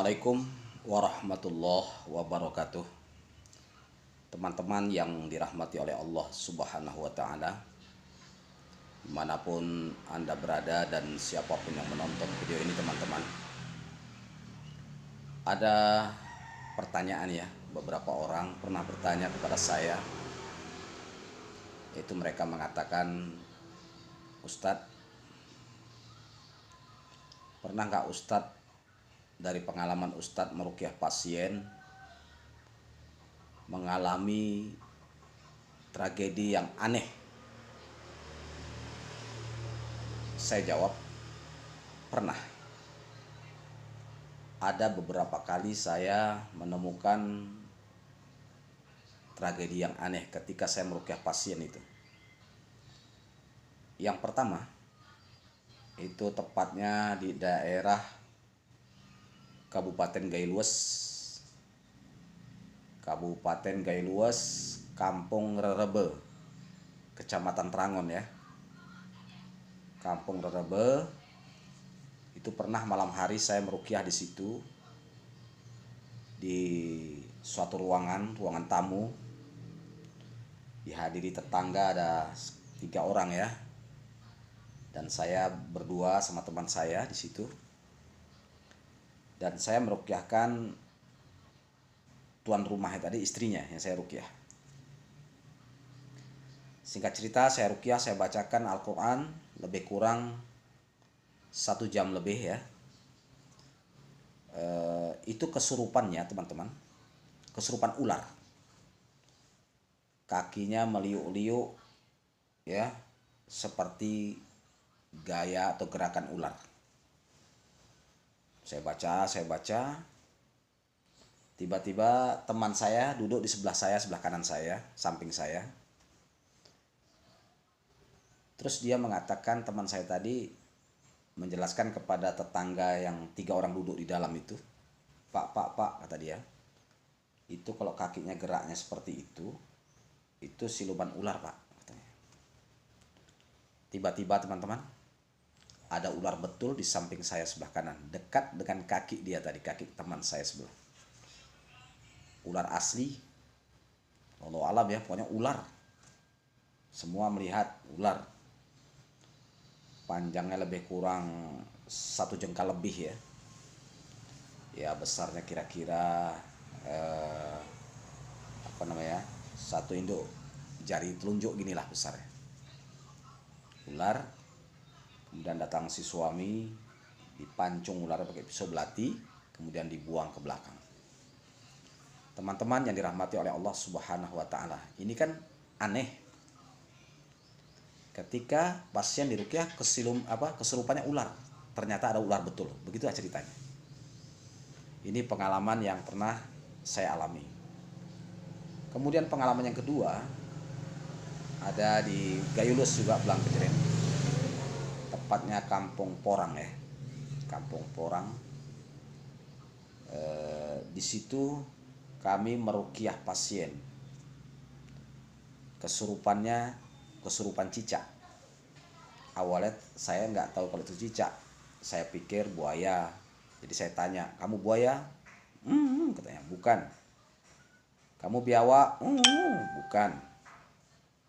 Assalamualaikum warahmatullahi wabarakatuh. Teman-teman yang dirahmati oleh Allah Subhanahu wa Ta'ala, dimanapun Anda berada dan siapapun yang menonton video ini, teman-teman, ada pertanyaan ya. Beberapa orang pernah bertanya kepada saya, yaitu mereka mengatakan, Ustadz, pernah nggak Ustadz dari pengalaman Ustadz meruqyah pasien mengalami tragedi yang aneh? Saya jawab, pernah. Ada beberapa kali saya menemukan tragedi yang aneh ketika saya meruqyah pasien itu. Yang pertama, itu tepatnya di daerah Kabupaten Gailues, Kampung Rerebe, Kecamatan Trangon ya. Kampung Rerebe itu pernah malam hari saya meruqyah di situ, di suatu ruangan tamu, dihadiri tetangga ada 3 orang ya, dan saya berdua sama teman saya di situ. Dan saya meruqyahkan tuan rumahnya tadi, istrinya yang saya ruqyah. Singkat cerita, saya ruqyah, saya bacakan Al-Quran lebih kurang 1 jam lebih ya. Itu kesurupannya teman-teman, kesurupan ular. Kakinya meliuk-liuk ya, seperti gaya atau gerakan ular. Saya baca, tiba-tiba teman saya duduk di sebelah saya, sebelah kanan saya, samping saya. Terus dia mengatakan, teman saya tadi menjelaskan kepada tetangga yang 3 orang duduk di dalam itu, Pak, kata dia, itu kalau kakinya geraknya seperti itu siluman ular, Pak, katanya. Tiba-tiba teman-teman, ada ular betul di samping saya sebelah kanan, dekat dengan kaki dia tadi, kaki teman saya sebelah. Ular asli, wallahu alam ya, pokoknya ular. Semua melihat ular. Panjangnya lebih kurang 1 jengkal lebih ya. Ya besarnya kira-kira 1 induk jari telunjuk ginilah besarnya. Ular. Kemudian datang si suami, dipancung ular pakai pisau belati, kemudian dibuang ke belakang. Teman-teman yang dirahmati oleh Allah Subhanahu wa Ta'ala, ini kan aneh. Ketika pasien diruqyah kesurupannya ular, ternyata ada ular betul. Begitu ceritanya. Ini pengalaman yang pernah saya alami. Kemudian pengalaman yang kedua ada di Gailues juga, Belang Kejeren. Tepatnya Kampung Porang ya, Kampung Porang. Di situ kami meruqyah pasien. Kesurupan cicak. Awalnya saya nggak tahu kalau itu cicak, saya pikir buaya. Jadi saya tanya, kamu buaya? Katanya, bukan. Kamu biawak? Bukan.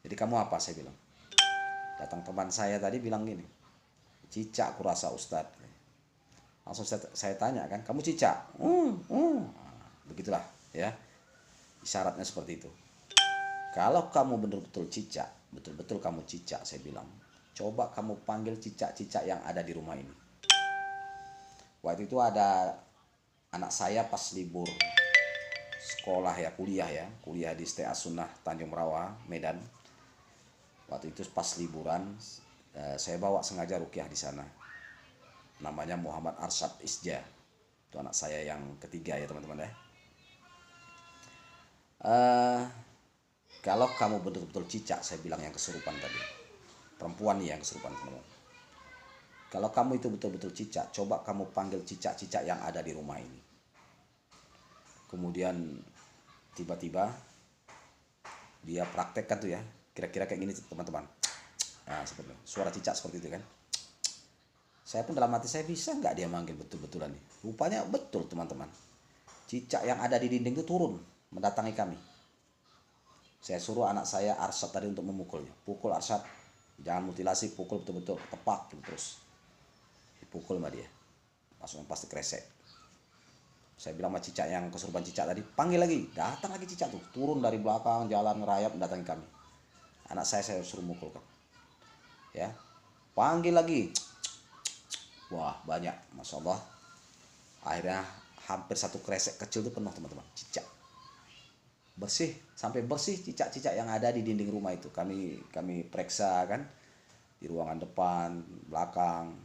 Jadi kamu apa? Saya bilang. Datang teman saya tadi bilang gini, cicak kurasa Ustadz. Langsung saya tanya kan, kamu cicak? Begitulah ya, isyaratnya seperti itu. Kalau kamu betul-betul cicak, betul-betul kamu cicak, saya bilang, coba kamu panggil cicak-cicak yang ada di rumah ini. Waktu itu ada anak saya pas libur sekolah ya, kuliah di STA Sunnah Tanjung Merawa, Medan. Waktu itu pas liburan, saya bawa sengaja ruqyah di sana. Namanya Muhammad Arsyad Isja. Itu anak saya yang ketiga ya teman-teman ya. Kalau kamu betul-betul cicak, saya bilang yang kesurupan tadi, perempuan nih yang kesurupan teman-teman. Kalau kamu itu betul-betul cicak, coba kamu panggil cicak-cicak yang ada di rumah ini. Kemudian tiba-tiba dia praktekkan tuh ya, kira-kira kayak gini teman-teman. Nah, seperti itu. Suara cicak seperti itu kan. Saya pun dalam hati saya, bisa nggak dia manggil betul-betulan nih. Rupanya betul teman-teman. Cicak yang ada di dinding itu turun mendatangi kami. Saya suruh anak saya Arsyad tadi untuk memukulnya. Pukul Arsyad, jangan mutilasi, pukul betul-betul tepak terus. Dipukul sama dia. Langsung pasti kresek. Saya bilang sama cicak yang kesurupan cicak tadi, panggil lagi. Datang lagi cicak tuh, turun dari belakang jalan ngerayap mendatangi kami. Anak saya suruh mukul kan. Ya. Panggil lagi. Wah, banyak, Masya Allah. Akhirnya hampir satu kresek kecil itu penuh teman-teman, cicak. Bersih, sampai bersih cicak-cicak yang ada di dinding rumah itu. Kami periksa kan, di ruangan depan, belakang,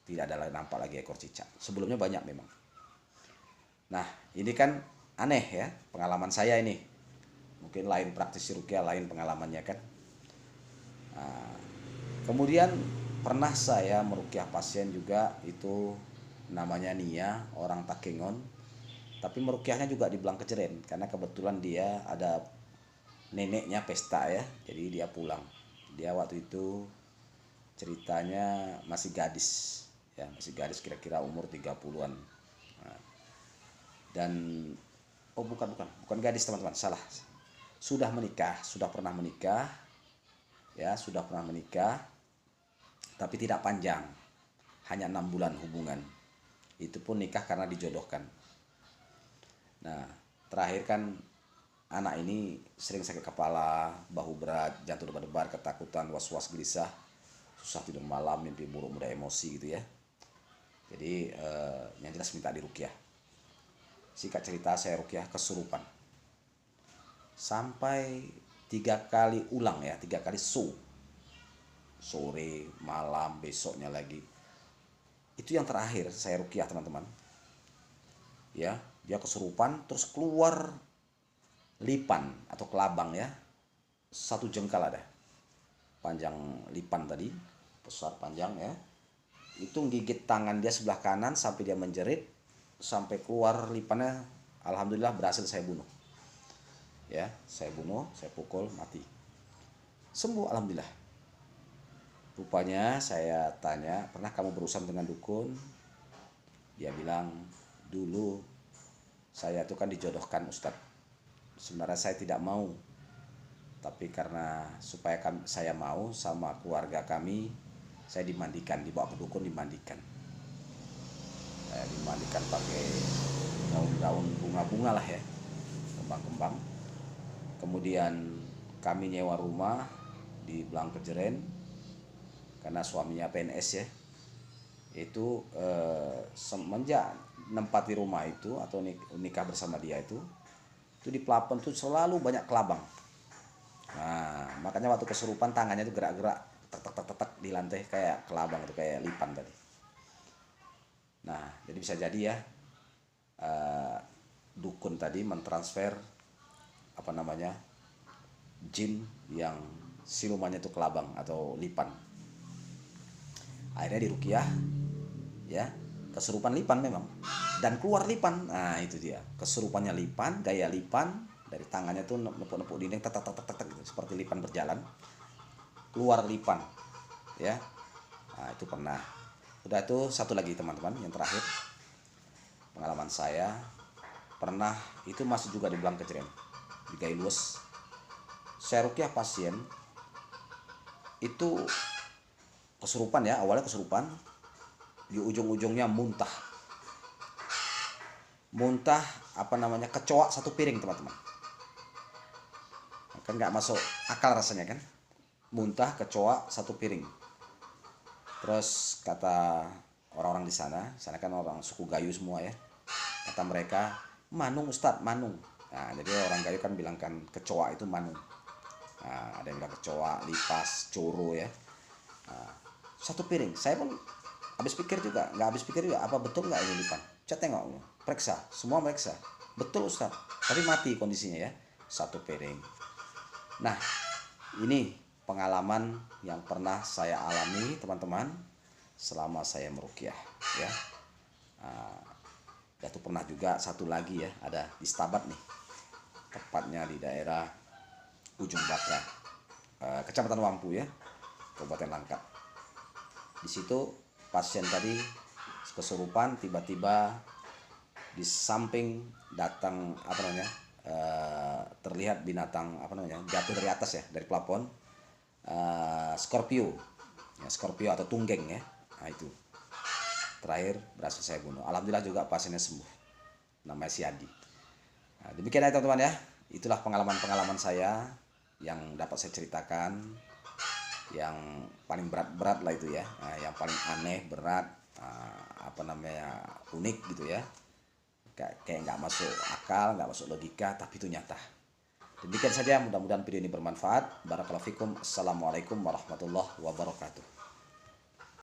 tidak ada nampak lagi ekor cicak. Sebelumnya banyak memang. Nah, ini kan aneh ya, pengalaman saya ini. Mungkin lain praktisi ruqyah, lain pengalamannya kan. Nah, kemudian pernah saya meruqyah pasien juga, itu namanya Nia, orang Takengon. Tapi meruqyahnya juga di Blangkejeren karena kebetulan dia ada neneknya pesta ya. Jadi dia pulang. Dia waktu itu ceritanya masih gadis ya, masih gadis kira-kira umur 30-an. Nah, dan oh bukan gadis teman-teman, salah. Sudah menikah, sudah pernah menikah. Ya, sudah pernah menikah. Tapi tidak panjang, hanya 6 bulan hubungan. Itu pun nikah karena dijodohkan. Nah, terakhir kan anak ini sering sakit kepala, bahu berat, jantung debar-debar, ketakutan, was-was, gelisah, susah tidur malam, mimpi buruk, mudah emosi gitu ya. Jadi yang jelas minta diruqyah. Singkat cerita, saya ruqyah kesurupan. Sampai 3 kali ulang ya, 3 kali sore, malam, besoknya lagi. Itu yang terakhir saya ruqyah teman-teman. Ya, dia kesurupan terus keluar lipan atau kelabang ya. 1 jengkal ada. Panjang lipan tadi, besar panjang ya. Itu gigit tangan dia sebelah kanan sampai dia menjerit, sampai keluar lipannya. Alhamdulillah berhasil saya bunuh. Ya, saya bunuh, saya pukul, mati. Sembuh alhamdulillah. Rupanya saya tanya, pernah kamu berurusan dengan dukun? Dia bilang, dulu saya itu kan dijodohkan Ustadz. Sebenarnya saya tidak mau. Tapi karena supaya saya mau sama keluarga kami, saya dimandikan, dibawa ke dukun dimandikan. Saya dimandikan pakai daun-daun bunga-bunga lah ya, kembang-kembang. Kemudian kami nyewa rumah di Blangkejeren. Karena suaminya PNS ya, itu semenjak menempati rumah itu atau nikah bersama dia itu di plafon tuh selalu banyak kelabang. Nah, makanya waktu kesurupan tangannya tuh gerak-gerak tek di lantai kayak kelabang itu, kayak lipan tadi. Nah, jadi bisa jadi ya dukun tadi mentransfer apa namanya jin yang silumannya itu kelabang atau lipan. Akhirnya diruqyah ya, kesurupan lipan memang, dan keluar lipan. Nah itu dia, kesurupannya lipan, gaya lipan, dari tangannya tuh nepuk-nepuk dinding tek gitu, seperti lipan berjalan, keluar lipan ya. Nah itu pernah. Udah, itu satu lagi teman-teman, yang terakhir pengalaman saya pernah, itu masih juga di Blangkejeren, di Gailues. Saya ruqyah pasien itu kesurupan ya, awalnya kesurupan, di ujung-ujungnya muntah apa namanya, kecoa 1 piring teman-teman. Kan nggak masuk akal rasanya kan, muntah kecoa 1 piring. Terus kata orang-orang di sana kan orang suku Gayo semua ya, kata mereka, manung Ustadz, manung. Nah jadi orang Gayo kan bilang kan kecoa itu manung. Nah, ada yang bilang kecoa, lipas, coro ya. Nah, 1 piring. Saya pun habis pikir juga, apa betul nggak ini lipan? Saya tengok, periksa, semua meriksa. Betul Ustaz, tapi mati kondisinya ya, 1 piring. Nah, ini pengalaman yang pernah saya alami teman-teman selama saya meruqyah ya. Dan itu pernah juga satu lagi ya, ada di Stabat nih, tepatnya di daerah Ujung Baka, Kecamatan Wampu ya, Kabupaten Langkat. Di situ pasien tadi kesurupan, tiba-tiba di samping datang terlihat binatang jatuh dari atas ya, dari plafon, Scorpio ya, Scorpio atau tunggeng ya. Nah itu terakhir berhasil saya bunuh. Alhamdulillah juga pasiennya sembuh, namanya si Adi. Nah, demikian ya teman-teman ya, itulah pengalaman-pengalaman saya yang dapat saya ceritakan, yang paling berat-berat lah itu ya, yang paling aneh, berat, unik gitu ya, kayak nggak masuk akal, nggak masuk logika, tapi itu nyata. Demikian saja, mudah-mudahan video ini bermanfaat. Barakallahu fikum. Assalamualaikum warahmatullahi wabarakatuh.